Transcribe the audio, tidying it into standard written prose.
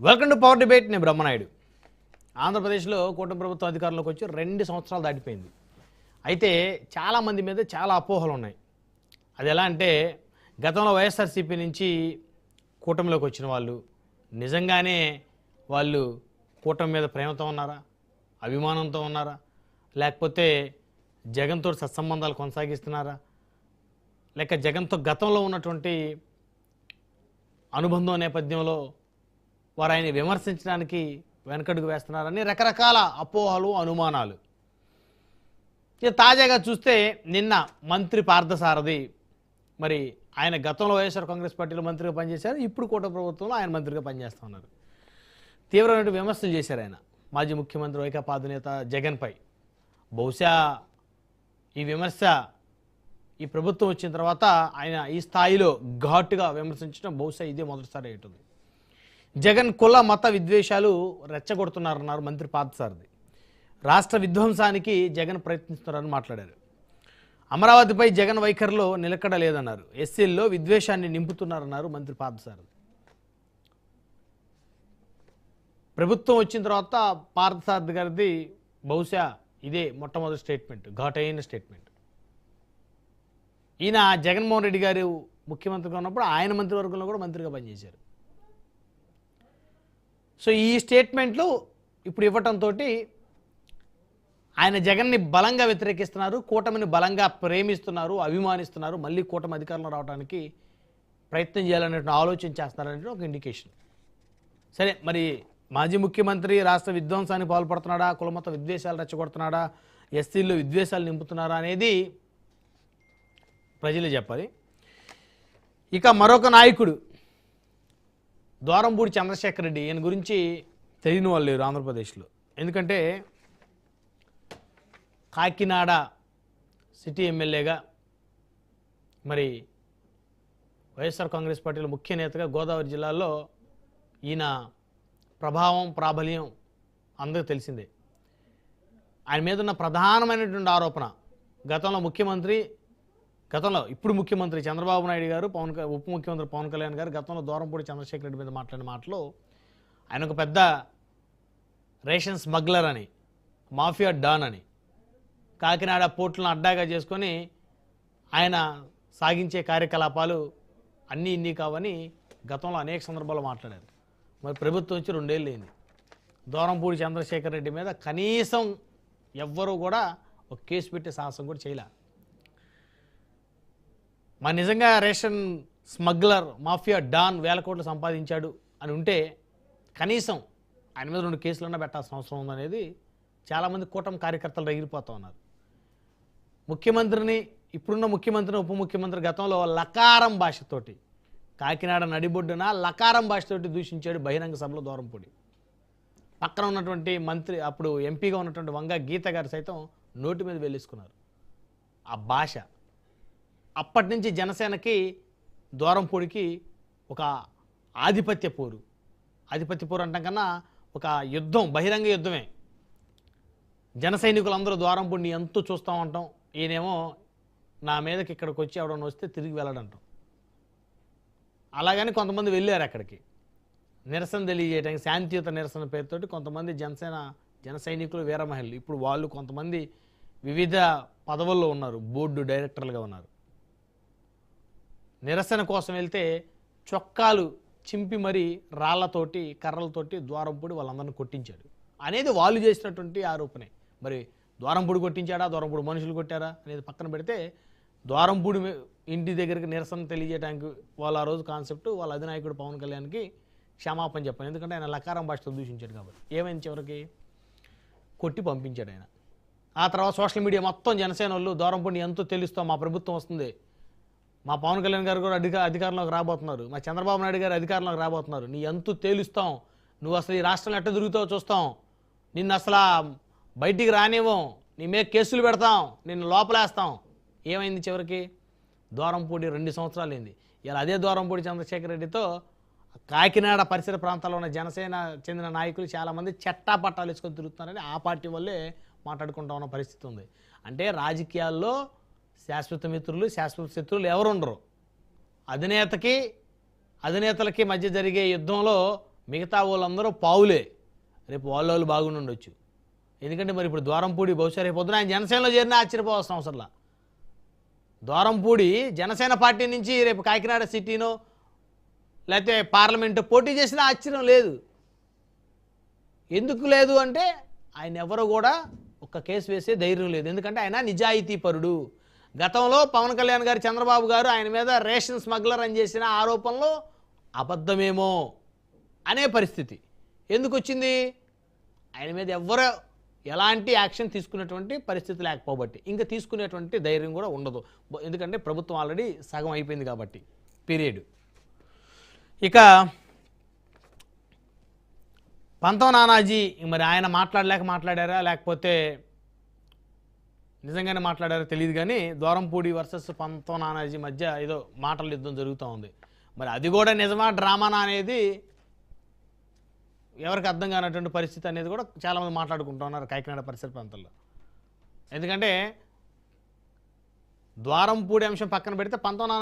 Welcome to power debate. నేను బ్రహ్మనాయుడు. ఆంధ్రప్రదేశ్లో కూటమి ప్రభుత్వం అధికారంలోకి వచ్చి 2 సంవత్సరాలు దాటిపోయింది. అయితే చాలామంది మీద చాలా అపోహలు ఉన్నాయి. అది ఎలా అంటే గతంలో వైఎస్ఆర్సీపీ నుంచి కూటమిలోకి వచ్చిన వాళ్ళు నిజంగానే వాళ్ళు కూటమి మీద ప్రేమతో ఉన్నారా, అభిమానంతో ఉన్నారా, లేకపోతే జగన్తో సత్సంబంధాలు కొనసాగిస్తున్నారా, లేక జగన్తో గతంలో ఉన్నటువంటి అనుబంధం నేపథ్యంలో వారు ఆయన విమర్శించడానికి వెనకడుగు వేస్తున్నారని రకరకాల అపోహలు, అనుమానాలు. ఇక తాజాగా చూస్తే నిన్న మంత్రి పార్థసారథి మరి ఆయన గతంలో వైఎస్ఆర్ కాంగ్రెస్ పార్టీలో మంత్రిగా పనిచేశారు, ఇప్పుడు కూటమి ప్రభుత్వంలో ఆయన మంత్రిగా పనిచేస్తూ ఉన్నారు. తీవ్రమైన విమర్శలు చేశారు ఆయన మాజీ ముఖ్యమంత్రి వైకాపా అధినేత జగన్పై. బహుశా ఈ విమర్శ ఈ ప్రభుత్వం వచ్చిన తర్వాత ఆయన ఈ స్థాయిలో ఘాటుగా విమర్శించడం బహుశా ఇదే మొదటిసారి ఉంటుంది. జగన్ కుల మత విద్వేషాలు రెచ్చగొడుతున్నారన్నారు మంత్రి పార్థసారథి. రాష్ట్ర విధ్వంసానికి జగన్ ప్రయత్నిస్తున్నారని మాట్లాడారు. అమరావతిపై జగన్ వైఖరిలో నిలకడ లేదన్నారు. ఎస్సీల్లో విద్వేషాన్ని నింపుతున్నారన్నారు మంత్రి పార్థసారథి. ప్రభుత్వం వచ్చిన తర్వాత పార్థసారథి గారిది బహుశా ఇదే మొట్టమొదటి స్టేట్మెంట్, ఘాటైన స్టేట్మెంట్. ఈయన జగన్మోహన్ రెడ్డి గారు ముఖ్యమంత్రిగా ఉన్నప్పుడు ఆయన మంత్రివర్గంలో కూడా మంత్రిగా పనిచేశారు. సో ఈ స్టేట్మెంట్లు ఇప్పుడు ఇవ్వటంతో ఆయన జగన్ని బలంగా వ్యతిరేకిస్తున్నారు, కూటమిని బలంగా ప్రేమిస్తున్నారు, అభిమానిస్తున్నారు, మళ్ళీ కూటమి అధికారంలో రావడానికి ప్రయత్నం చేయాలనే ఆలోచన చేస్తున్నారనే ఒక ఇండికేషన్. సరే, మరి మాజీ ముఖ్యమంత్రి రాష్ట్ర విధ్వంసానికి పాల్పడుతున్నాడా, కులమత విద్వేషాలు రెచ్చగొడుతున్నాడా, ఎస్సీల్లో విద్వేషాలు నింపుతున్నారా అనేది ప్రజలు చెప్పాలి. ఇక మరొక నాయకుడు ద్వారంపూడి చంద్రశేఖర్ రెడ్డి, ఈయన గురించి తెలియని వాళ్ళు లేరు ఆంధ్రప్రదేశ్లో. ఎందుకంటే కాకినాడ సిటీ ఎమ్మెల్యేగా మరి వైఎస్ఆర్ కాంగ్రెస్ పార్టీలో ముఖ్య నేతగా గోదావరి జిల్లాలో ఈయన ప్రభావం, ప్రాబల్యం అందరికీ తెలిసిందే. ఆయన మీద ఉన్న ప్రధానమైనటువంటి ఆరోపణ ఇప్పుడు ముఖ్యమంత్రి చంద్రబాబు నాయుడు గారు, ఉప ముఖ్యమంత్రి పవన్ కళ్యాణ్ గారు గతంలో ద్వారంపూడి చంద్రశేఖర్ రెడ్డి మీద మాట్లాడిన మాటలో ఆయన ఒక పెద్ద రేషన్ స్మగ్లర్ అని, మాఫియా డాన్ అని, కాకినాడ పోర్టులను అడ్డాగా చేసుకొని ఆయన సాగించే కార్యకలాపాలు అన్నీ ఇన్ని కావని గతంలో అనేక సందర్భాల్లో మాట్లాడారు. మరి ప్రభుత్వం వచ్చి 2 ఏళ్ళు అయింది. ద్వారంపూడి చంద్రశేఖర్ రెడ్డి మీద కనీసం ఎవ్వరూ కూడా ఒక కేసు పెట్టే సాహసం కూడా చేయలే. మరి నిజంగా రేషన్ స్మగ్లర్, మాఫియా డాన్ వేల కోట్లు సంపాదించాడు అని ఉంటే కనీసం ఆయన మీద 2 కేసులన్నా పెట్టాల్సిన అవసరం ఉందనేది చాలామంది కూటమి కార్యకర్తలు రగిలిపోతూ ఉన్నారు. ఇప్పుడున్న ముఖ్యమంత్రిని, ఉప ముఖ్యమంత్రి గతంలో లకారం భాషతోటి కాకినాడ నడిబొడ్డున లకారం భాషతోటి దూషించాడు బహిరంగ సభలో ద్వారంపూడి. పక్కన ఉన్నటువంటి మంత్రి, అప్పుడు ఎంపీగా ఉన్నటువంటి వంగ గీత గారు సైతం నోటి మీద వెళ్ళేసుకున్నారు ఆ భాష. అప్పటి నుంచి జనసేనకి ద్వారంపూడికి ఒక ఆధిపత్య పోరు అంటాం కన్నా ఒక యుద్ధం, బహిరంగ యుద్ధమే. జన సైనికులందరూ ద్వారంపూడిని ఎంతో చూస్తూ ఉంటాం, ఈయనేమో నా మీదకి ఇక్కడికి వచ్చి ఎవడన్నా వస్తే తిరిగి వెళ్ళడంటాం. అలాగని కొంతమంది వెళ్ళారు అక్కడికి నిరసన తెలియజేయడానికి, శాంతియుత నిరసన పేరుతోటి కొంతమంది జన సైనికులు, వీర మహిళలు. ఇప్పుడు వాళ్ళు కొంతమంది వివిధ పదవుల్లో ఉన్నారు, బోర్డు డైరెక్టర్లుగా ఉన్నారు. నిరసన కోసం వెళ్తే చొక్కాలు చింపి మరీ రాళ్లతోటి, కర్రలతోటి ద్వారంపూడి వాళ్ళందరినీ కొట్టించాడు అనేది వాళ్ళు చేసినటువంటి ఆరోపణే. మరి ద్వారంపూడి కొట్టించాడా, ద్వారంపూడి మనుషులు కొట్టారా అనేది పక్కన పెడితే, ద్వారంపూడి ఇంటి దగ్గరికి నిరసన తెలియజేయడానికి వాళ్ళ ఆ రోజు కాన్సెప్ట్ వాళ్ళ అధినాయకుడు పవన్ కళ్యాణ్కి క్షమాపణ చెప్పాను. ఎందుకంటే ఆయన లకారం భాషతో దూషించాడు కాబట్టి. ఏమైంది, చివరికి కొట్టి పంపించాడు ఆయన. ఆ తర్వాత సోషల్ మీడియా మొత్తం జనసేన వాళ్ళు ద్వారంపూడిని ఎంతో తెలుస్తాం, మా ప్రభుత్వం వస్తుంది, మా పవన్ కళ్యాణ్ గారు కూడా అధికారంలోకి రాబోతున్నారు, మా చంద్రబాబు నాయుడు గారు అధికారంలోకి రాబోతున్నారు, నీ ఎంతో తేలుస్తాం, నువ్వు అసలు ఈ రాష్ట్రంలో ఎట్ట తిరుగుతావో చూస్తాం, నిన్ను అసలు బయటికి రానివ్వం, నీ మీద కేసులు పెడతాం, నిన్ను లోపలేస్తాం. ఏమైంది, చివరికి ద్వారంపూడి 2 సంవత్సరాలు అయింది. ఇలా అదే ద్వారంపూడి చంద్రశేఖర్ రెడ్డితో కాకినాడ పరిసర ప్రాంతాల్లో ఉన్న జనసేన చెందిన నాయకులు చాలామంది చట్టా పట్టాలు వేసుకొని తిరుగుతున్నారని ఆ పార్టీ వల్లే మాట్లాడుకుంటా ఉన్న పరిస్థితి ఉంది. అంటే రాజకీయాల్లో శాశ్వత మిత్రులు, శాశ్వత శత్రువులు ఎవరు ఉండరు. అధినేతలకి మధ్య జరిగే యుద్ధంలో మిగతా వాళ్ళందరూ పావులే. రేపు వాళ్ళు బాగుండి ఉండొచ్చు. ఎందుకంటే మరి ఇప్పుడు ద్వారంపూడి బహుశా రేపు పొద్దున ఆయన జనసేనలో చేరినా ఆశ్చర్యపోవాల్సిన అవసరంలా. ద్వారంపూడి జనసేన పార్టీ నుంచి రేపు కాకినాడ సిటీనో లేకపోతే పార్లమెంటు పోటీ చేసినా ఆశ్చర్యం లేదు. ఎందుకు లేదు అంటే ఆయన ఎవరు కూడా ఒక్క కేసు వేసే ధైర్యం లేదు. ఎందుకంటే ఆయన నిజాయితీ పరుడు. గతంలో పవన్ కళ్యాణ్ గారు, చంద్రబాబు గారు ఆయన మీద రేషన్ స్మగ్లర్ అని చేసిన ఆరోపణలో అబద్ధమేమో అనే పరిస్థితి ఎందుకు వచ్చింది? ఆయన మీద ఎవ్వరూ ఎలాంటి యాక్షన్ తీసుకునేటువంటి పరిస్థితి లేకపోబట్టి ఇంకా తీసుకునేటువంటి ధైర్యం కూడా ఉండదు. ఎందుకంటే ప్రభుత్వం ఆల్రెడీ సగం అయిపోయింది కాబట్టి పీరియడ్. ఇక పంతం నానాజీ మరి ఆయన మాట్లాడారా లేకపోతే నిజంగానే మాట్లాడారో తెలియదు, కానీ ద్వారంపూడి వర్సెస్ పంతం నానాజీ మధ్య ఏదో మాటల యుద్ధం జరుగుతూ ఉంది. మరి అది కూడా నిజమా డ్రామానా అనేది ఎవరికి అర్థం కానటువంటి పరిస్థితి అనేది కూడా చాలామంది మాట్లాడుకుంటూ ఉన్నారు కాకినాడ పరిసర ప్రాంతాల్లో. ఎందుకంటే ద్వారంపూడి అంశం పక్కన పెడితే పంతం